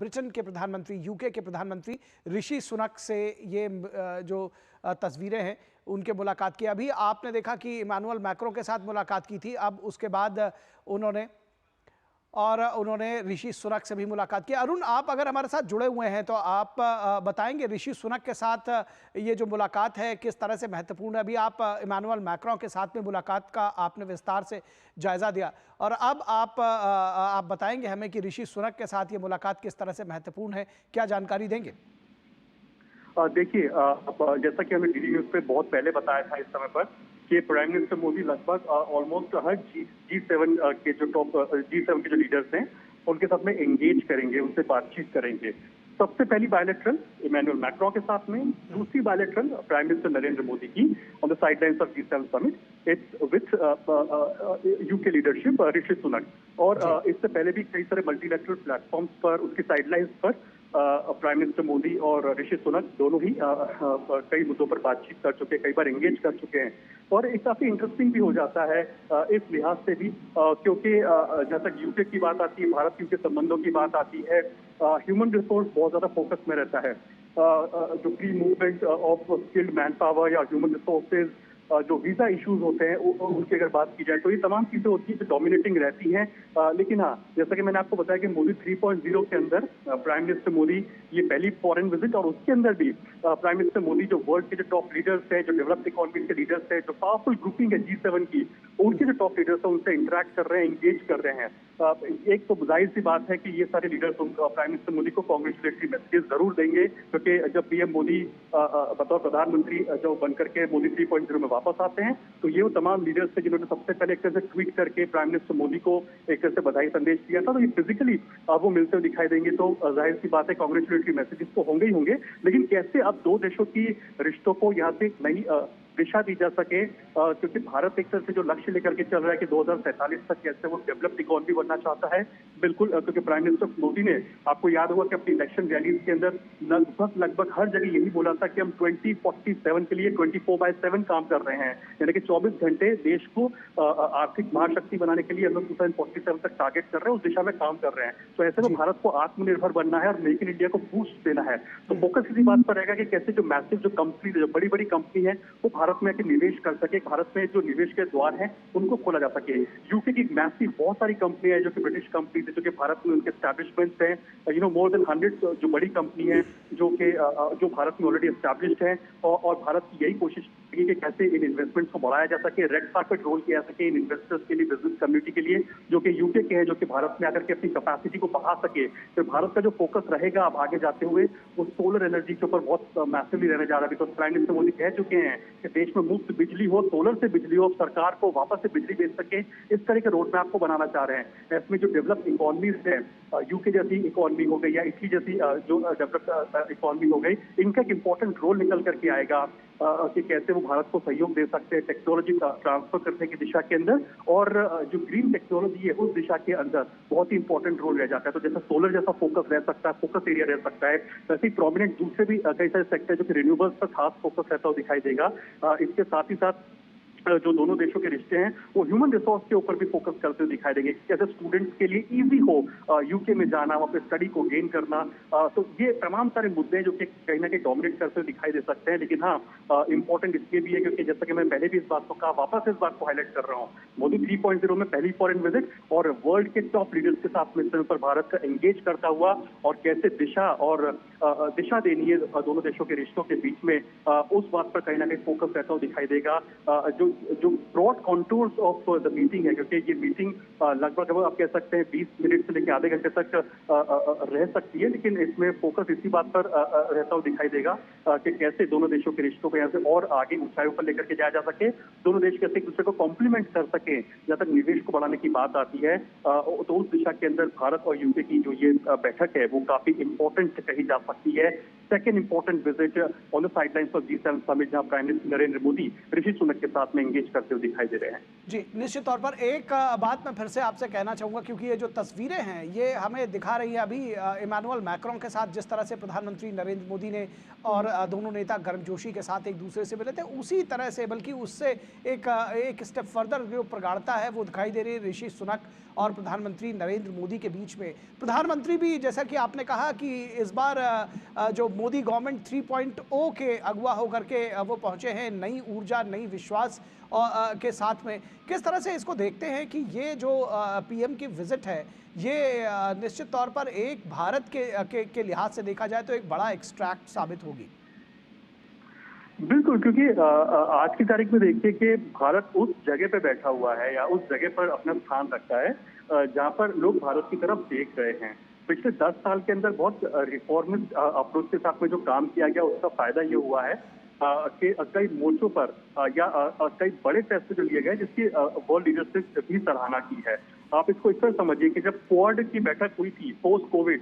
Britain के प्रधानमंत्री, UK के प्रधानमंत्री ऋषि सुनक से ये जो तस्वीरें हैं उनके मुलाकात की। अभी आपने देखा कि इमानुअल मैक्रों के साथ मुलाकात की थी, अब उसके बाद उन्होंने ऋषि सुनक से भी मुलाकात की। अरुण, आप अगर हमारे साथ जुड़े हुए हैं तो आप बताएंगे ऋषि सुनक के साथ ये जो मुलाकात है किस तरह से महत्वपूर्ण है। अभी आप इमानुअल मैक्रों के साथ में मुलाकात का आपने विस्तार से जायजा दिया और अब आप बताएंगे हमें कि ऋषि सुनक के साथ ये मुलाकात किस तरह से महत्वपूर्ण है, क्या जानकारी देंगे? देखिए, जैसा कि हमने डीडी न्यूज पे बहुत पहले बताया था इस समय पर कि प्राइम मिनिस्टर मोदी लगभग ऑलमोस्ट हर जी7 के जो टॉप जी7 के जो लीडर्स हैं उनके साथ में एंगेज करेंगे, उनसे बातचीत करेंगे। सबसे पहली बायलैटरल इमैनुअल मैक्रों के साथ में, दूसरी bilateral prime minister Narendra Modi की ऑन द साइडलाइंस ऑफ जी7 summit it's with UK leadership Rishi Sunak. और इससे पहले भी कई सारे मल्टीलैटरल प्लेटफॉर्म्स पर उसकी साइडलाइंस पर प्राइम मिनिस्टर मोदी और ऋषि सुनक दोनों ही कई मुद्दों पर बातचीत कर चुके हैं, कई बार एंगेज कर चुके हैं। और एक काफी इंटरेस्टिंग भी हो जाता है इस लिहाज से भी क्योंकि जहां तक यूके की बात आती है, भारत यूके संबंधों की बात आती है, ह्यूमन रिसोर्स बहुत ज्यादा फोकस में रहता है। जो free movement of skilled man power या ह्यूमन रिसोर्सेज, जो वीजा इश्यूज होते हैं उनकी अगर बात की जाए तो ये तमाम चीजें होती है जो डोमिनेटिंग रहती हैं। लेकिन हाँ, जैसा कि मैंने आपको बताया कि मोदी 3.0 के अंदर प्राइम मिनिस्टर मोदी ये पहली फॉरेन विजिट, और उसके अंदर भी प्राइम मिनिस्टर मोदी जो वर्ल्ड के जो टॉप लीडर्स हैं, जो डेवलप्ड इकोनॉमी के लीडर्स हैं, जो पावरफुल ग्रुपिंग है जी7 की, उनके जो टॉप लीडर्स हैं उनसे इंटरेक्ट कर रहे हैं, इंगेज कर रहे हैं। एक तो जाहिर सी बात है कि ये सारे लीडर्स प्राइम मिनिस्टर मोदी को कांग्रेचुलेटरी मैसेजेस जरूर देंगे, क्योंकि जब पीएम मोदी बतौर प्रधानमंत्री जो बनकर के मोदी 3.0 में वापस आते हैं तो ये वो तमाम लीडर्स थे जिन्होंने सबसे पहले एक तरह से ट्वीट करके प्राइम मिनिस्टर मोदी को एक तरह से बधाई संदेश दिया था। तो ये फिजिकली वो मिलते हुए दिखाई देंगे तो जाहिर सी बात है कांग्रेचुलेटरी मैसेजेस तो होंगे ही होंगे। लेकिन कैसे अब दो देशों की रिश्तों को यहाँ से नई दिशा दी जा सके, क्योंकि भारत एक तरह से जो लक्ष्य लेकर के चल रहा है कि 2047 तक कैसे वो डेवलप्ड इकोनॉमी बनना चाहता है, बिल्कुल क्योंकि प्राइम मिनिस्टर मोदी ने, आपको याद होगा कि अपनी इलेक्शन रैलीज के अंदर लगभग हर जगह यही बोला था कि हम 2047 के लिए 24/7 काम कर रहे हैं, यानी कि 24 घंटे देश को आर्थिक महाशक्ति बनाने के लिए हम लोग 2047 तक टारगेट कर रहे हैं, उस दिशा में काम कर रहे हैं। तो ऐसे में भारत को आत्मनिर्भर बनना है और मेक इन इंडिया को बूस्ट देना है। तो फोकस इसी बात पर रहेगा कि कैसे जो मैसिव जो कंपनी, जो बड़ी बड़ी कंपनी है वो भारत में आके निवेश कर सके, भारत में जो निवेश के द्वार हैं उनको खोला जा सके। यूके की मैसिव बहुत सारी कंपनी है जो कि ब्रिटिश कंपनी है, जो कि भारत में उनके एस्टैब्लिशमेंट्स हैं, मोर देन 100 जो बड़ी कंपनी है जो भारत में ऑलरेडी एस्टैब्लिश्ड है। और भारत की यही कोशिश है कि कैसे इन इन्वेस्टमेंट्स को बढ़ाया जा सके, रेड कार्पेट रोल किया जा सके इन इन्वेस्टर्स के लिए, बिजनेस कम्युनिटी के लिए जो कि यूके के हैं, जो कि भारत में आकर के अपनी कैपेसिटी को बढ़ा सके। तो भारत का जो फोकस रहेगा अब आगे जाते हुए वो सोलर एनर्जी के ऊपर बहुत मैसिवली रहने जा रहा है। तो प्राइम मिनिस्टर मोदी कह चुके हैं कि देश में मुफ्त बिजली हो, सोलर से बिजली हो, सरकार को वापस से बिजली बेच सके, इस तरह के रोड मैप को बनाना चाह रहे हैं। इसमें जो डेवलप्ड इकोनॉमीज है, यूके जैसी इकोनॉमी हो गई या इटली जैसी जो डेवलप्ड इकोनॉमी हो गई, इनका एक इंपॉर्टेंट रोल निकल करके आएगा कि कैसे वो भारत को सहयोग दे सकते हैं टेक्नोलॉजी ट्रांसफर करने की दिशा के अंदर, और जो ग्रीन टेक्नोलॉजी है उस दिशा के अंदर बहुत ही इंपॉर्टेंट रोल रह जाता है। तो जैसा सोलर जैसा फोकस रह सकता है, फोकस एरिया रह सकता है, वैसे ही प्रोमिनेंट दूसरे भी कई सारे सेक्टर जो कि रिन्यूएबल्स पर खास फोकस रहता हुआ दिखाई देगा। इसके साथ ही साथ जो दोनों देशों के रिश्ते हैं वो ह्यूमन रिसोर्स के ऊपर भी फोकस करते हुए दिखाई देंगे, जैसे स्टूडेंट्स के लिए इजी हो यूके में जाना, वहाँ पे स्टडी को गेन करना। तो ये तमाम सारे मुद्दे जो कि कहीं ना कहीं डोमिनेट करते हुए दिखाई दे सकते हैं। लेकिन हाँ, इंपॉर्टेंट इसलिए भी है क्योंकि जैसा कि मैं पहले भी इस बात को कहा, वापस इस बात को हाईलाइट कर रहा हूँ, मोदी 3.0 में पहली फॉरेन विजिट और वर्ल्ड के टॉप लीडर्स के साथ में पर भारत का एंगेज करता हुआ और कैसे दिशा देनी है दोनों देशों के रिश्तों के बीच में, उस बात पर कहीं ना कहीं फोकस रहता हुआ दिखाई देगा। जो broad contours of the meeting है, क्योंकि ये मीटिंग लगभग आप कह सकते हैं 20 मिनट से लेकर आधे घंटे तक रह सकती है, लेकिन इसमें फोकस इसी बात पर रहता हुआ दिखाई देगा कि कैसे दोनों देशों के रिश्तों को यहाँ से और आगे ऊंचाइयों पर लेकर के जाया जा सके, दोनों देश कैसे एक दूसरे को कॉम्प्लीमेंट कर सके। जहाँ तक निवेश को बढ़ाने की बात आती है तो उस दिशा के अंदर भारत और यूके की जो ये बैठक है वो काफी इंपॉर्टेंट कही जा सकती है। Second important visit on the sidelines of जी7 समिट, जहां प्राइम मिनिस्टर नरेंद्र मोदी ऋषि सुनक के साथ में एंगेज करते हुए दिखाई दे रहे हैं। जी, निश्चित तौर पर एक बात मैं फिर से आपसे कहना चाहूंगा, क्योंकि ये जो तस्वीरें हैं ये हमें दिखा रही है अभी इमानुअल मैक्रों के साथ जिस तरह से प्रधानमंत्री नरेंद्र मोदी ने और दोनों नेता गर्मजोशी के साथ एक दूसरे से मिले थे, उसी तरह से बल्कि उससे एक स्टेप फर्दर जो प्रगाढ़ता है वो दिखाई दे रही है ऋषि सुनक और प्रधानमंत्री नरेंद्र मोदी के बीच में। प्रधानमंत्री भी जैसा कि आपने कहा कि इस बार जो मोदी गवर्नमेंट 3.0 के अगुवा होकर के वो पहुंचे हैं, नई ऊर्जा, नई विश्वास और के साथ में किस तरह से इसको देखते हैं कि ये जो पीएम की विजिट है, ये निश्चित तौर पर एक भारत के लिहाज से देखा जाए तो एक बड़ा एक्सट्रैक्ट साबित होगी। बिल्कुल, क्योंकि आज की तारीख में देखिए कि भारत उस जगह पे बैठा हुआ है या उस जगह पर अपना स्थान रखता है जहां पर लोग भारत की तरफ देख रहे हैं। पिछले 10 साल के अंदर बहुत रिफॉर्मिस्ट अप्रोच के साथ में जो काम किया गया, उसका फायदा ये हुआ है कि कई मोर्चों पर या कई बड़े फैसले जो लिए गए जिसकी वर्ल्ड लीडर्स ने भी सराहना की है। आप इसको इस तरह समझिए कि जब क्वाड की बैठक हुई थी पोस्ट कोविड